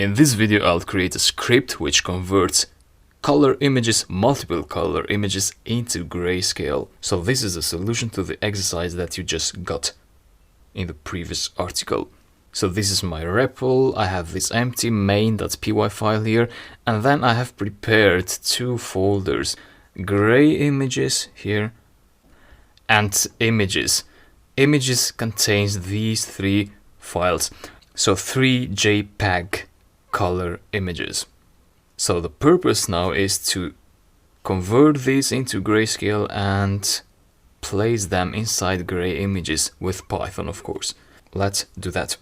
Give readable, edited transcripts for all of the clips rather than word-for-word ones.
In this video, I'll create a script which converts color images, multiple color images into grayscale. So this is a solution to the exercise that you just got in the previous article. So this is my REPL. I have this empty main.py file here, and then I have prepared two folders, gray images here and images. Images contains these three files, so 3 JPEG color images. So the purpose now is to convert these into grayscale and place them inside gray images with Python, of course. Let's do that.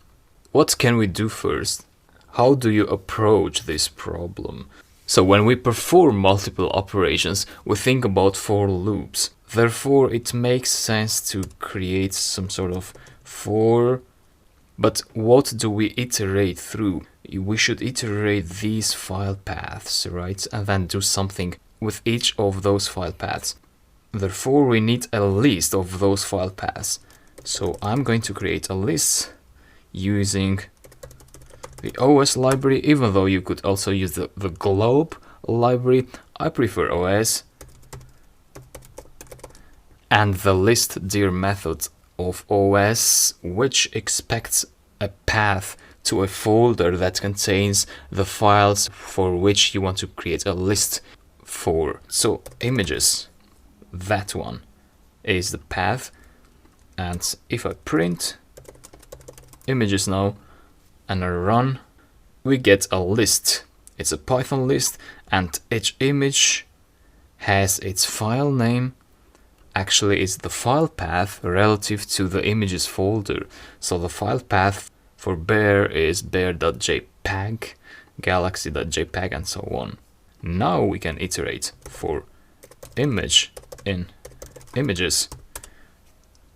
What can we do first? How do you approach this problem? So when we perform multiple operations, we think about for loops. Therefore, it makes sense to create some sort of for. But what do we iterate through? We should iterate these file paths, right? And then do something with each of those file paths. Therefore, we need a list of those file paths. So I'm going to create a list using the OS library, even though you could also use the globe library. I prefer OS. And the list_dir method of OS, which expects a path to a folder that contains the files for which you want to create a list for. So images, that one is the path. And if I print images now and I run, we get a list. It's a Python list, and each image has its file name. Actually, it's the file path relative to the images folder. So the file path for bear is bear.jpg, galaxy.jpg, and so on. Now we can iterate for image in images.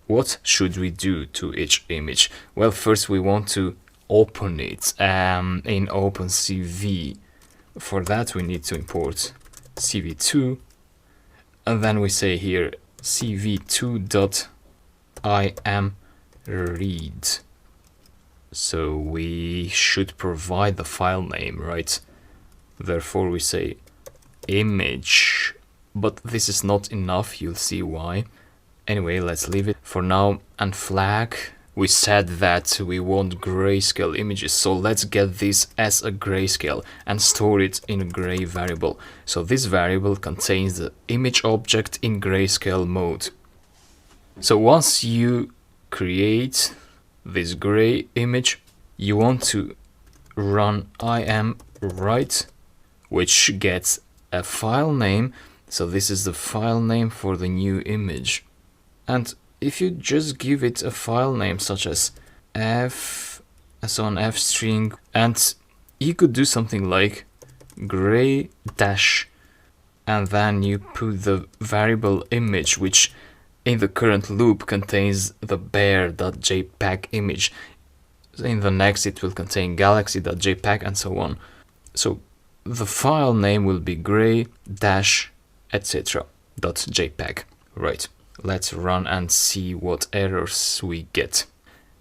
What should we do to each image? Well, first we want to open it in OpenCV. For that we need to import cv2, and then we say here cv2.imread. So we should provide the file name, right? Therefore we say image, but this is not enough, you'll see why. Anyway, let's leave it for now. And flag, we said that we want grayscale images, so let's get this as a grayscale and store it in a gray variable. So this variable contains the image object in grayscale mode. So once you create this gray image, you want to run imwrite, which gets a file name. So this is the file name for the new image. And if you just give it a file name such as f, so an f string, and you could do something like gray dash, and then you put the variable image, which in the current loop contains the bear.jpg image. In the next it will contain galaxy.jpg and so on. So the file name will be gray dash etc.jpg. Right. Let's run and see what errors we get.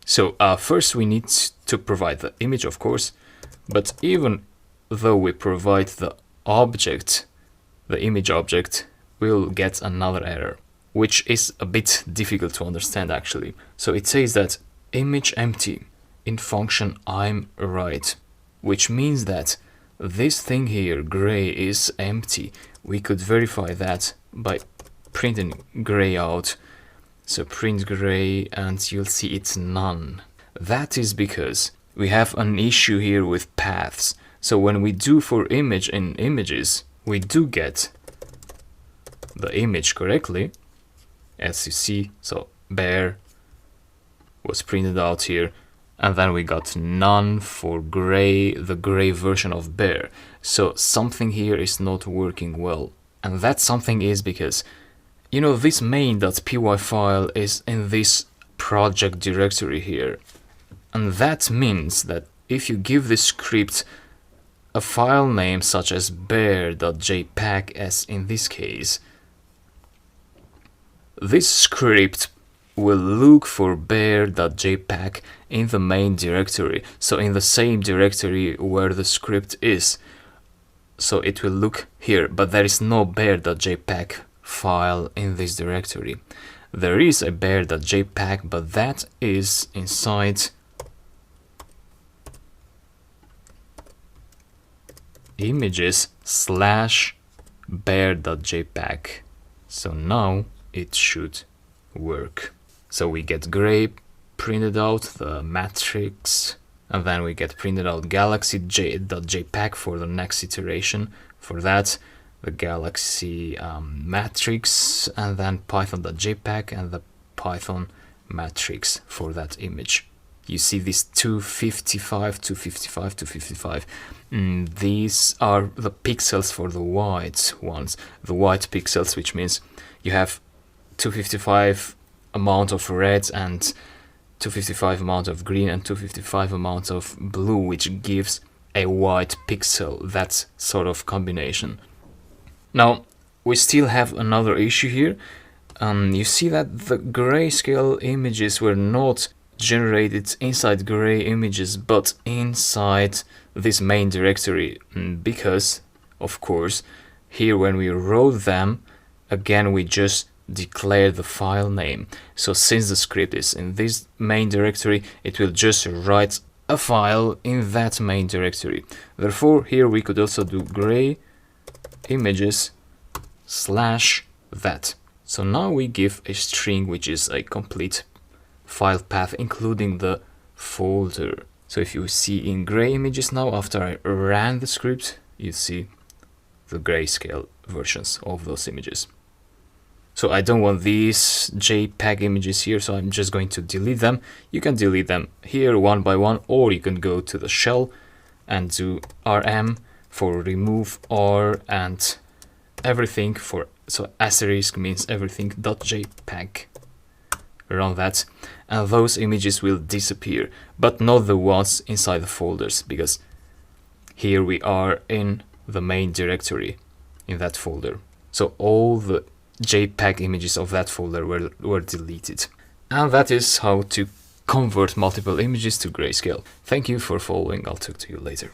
So first we need to provide the image, of course, but even though we provide the object, the image object, we'll get another error, which is a bit difficult to understand actually. So it says that image empty in function imWrite, which means that this thing here, gray, is empty. We could verify that by printing gray out. So print gray and you'll see it's none. That is because we have an issue here with paths. So when we do for image in images, we do get the image correctly, as you see. So bear was printed out here, and then we got none for gray, the gray version of bear. So something here is not working well, and that something is because, you know, this main.py file is in this project directory here. And that means that if you give this script a file name such as bear.jpg, as in this case, this script will look for bear.jpg in the main directory, so in the same directory where the script is. So it will look here, but there is no bear.jpg file in this directory. There is a bear.jpg, but that is inside images/bear.jpg. So now it should work. So we get gray printed out, the matrix, and then we get printed out galaxy.jpg for the next iteration. For that, the galaxy matrix, and then python.jpg and the python matrix for that image. You see these 255, 255, 255. These are the pixels for the white ones, the white pixels, which means you have 255 amount of red and 255 amount of green and 255 amount of blue, which gives a white pixel, that sort of combination. Now we still have another issue here. You see that the grayscale images were not generated inside gray images but inside this main directory, because of course here when we wrote them, again we just declare the file name. So since the script is in this main directory, it will just write a file in that main directory. Therefore here we could also do gray images/that. So now we give a string which is a complete file path including the folder. So if you see in gray images now, after I ran the script, you see the grayscale versions of those images. So I don't want these JPEG images here, so I'm just going to delete them. You can delete them here one by one, or you can go to the shell and do rm for remove r and everything for, so asterisk means everything.jpg. Run that, and those images will disappear, but not the ones inside the folders, because here we are in the main directory in that folder. So all the JPEG images of that folder were deleted. And that is how to convert multiple images to grayscale. Thank you for following. I'll talk to you later.